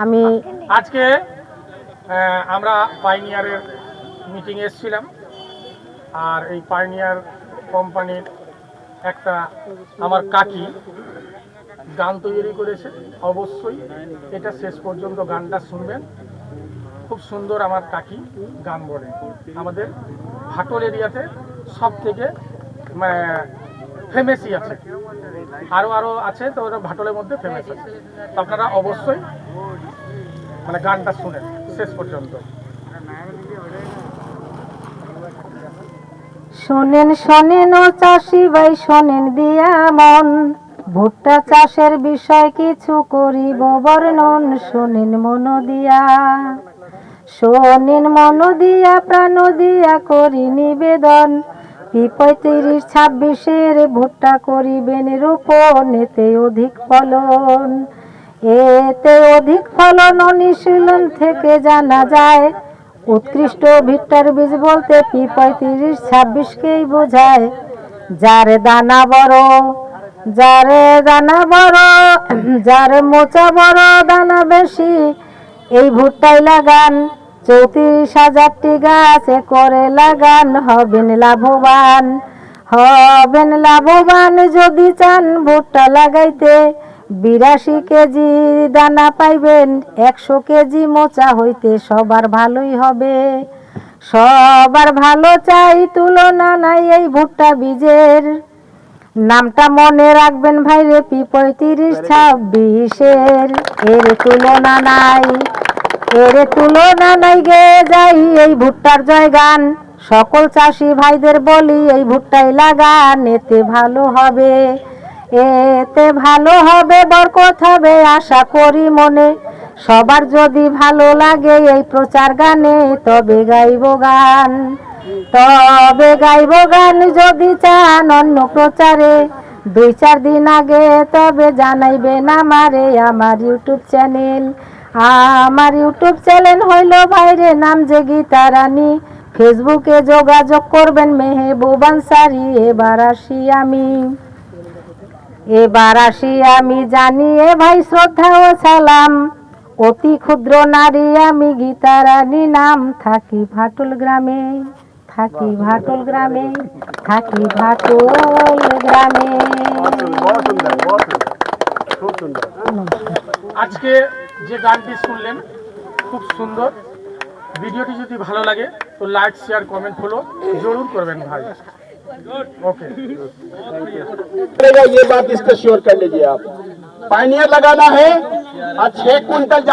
আমি আজকে আমরা পাইনিয়ারের মিটিং এসেছিলাম, আর এই পাইনিয়ার কোম্পানির একটা আমার কাকি গান তৈরি করেছে। অবশ্যই এটা শেষ পর্যন্ত গানটা শুনবেন। খুব সুন্দর আমার কাকি গান বলে। আমাদের ভাটল এরিয়াতে সব থেকে ফেমাসই আছে, আরও আছে, তো ওটা ভাটলের মধ্যে ফেমাস আছে। তো আপনারা অবশ্যই গানটা শুনেন শেষ পর্যন্ত। শোনেন শোনেন ও চাষি ভাই, শোনেন দিয়া মন, ভুট্টা চাষের বিষয় কিছু করিব বর্ণন। শোনেন মন দিয়া, শোনেন মন দিয়া, প্রাণ দিয়া করি নিবেদন। P35-26 ভুট্টা করিবেন রোপণ, এতে অধিক ফলন, এতে অধিক ফলন অনুশীলন থেকে জানা যায়। উৎকৃষ্ট ভুট্টার বীজ বলতে P35-26কেই বোঝায়। যার দানা বড়, যার দানা বড়, যার মোচা বড়, দানা বেশি, এই ভুট্টাই লাগান। 34,000টি গাছে করে লাগান, হবেন লাভবান, হবেন লাভবান। যদি চান ভুট্টা লাগাইতে, 82 কেজি দানা পাইবেন, 100 কেজি মোচা হইতে সবার ভালোই হবে। সবার ভালো চাই, তুলনা নাই এই ভুট্টা বীজের। নামটা মনে রাখবেন ভাইরে, P35-26 এর তুলনা নাই, এর তুলনা নাই। গে যাই এই ভুট্টার জয়গান, সকল চাষি ভাইদের বলি এই ভুট্টাই লাগান। এতে ভালো হবে, এতে ভালো হবে, বরকত হবে আশা করি মনে। সবার যদি ভালো লাগে এই প্রচার গানে, তবে গাইব গান, তবে গাইব গান। যদি চান অন্য প্রচারে 2-4 দিন আগে, তবে জানাইবেন আমারে। আমার ইউটিউব চ্যানেল, আমার ইউটিউব চ্যানেল হইল ভাইরে নাম যে গীতা রানী। ফেসবুকে যোগাযোগ করবেন মেহবুব আনসারি। এবার আসি আমি জানিয়ে ভাই শ্রদ্ধা ও সালাম। অতি ক্ষুদ্র নারী আমি গীতা রানী নাম। থাকি ভাটল গ্রামে, থাকি ভাটল গ্রামে, থাকি ভাটল গ্রামে। আজকে যে গানটি শুনলেন খুব সুন্দর। ভিডিওটি যদি ভালো লাগে তো লাইক, শেয়ার, কমেंट ফলো जरूर করবেন ভাই। ओके, ये बात इसका श्योर कर लीजिए आप। पाइनियर लगाना है और 6 क्विंटल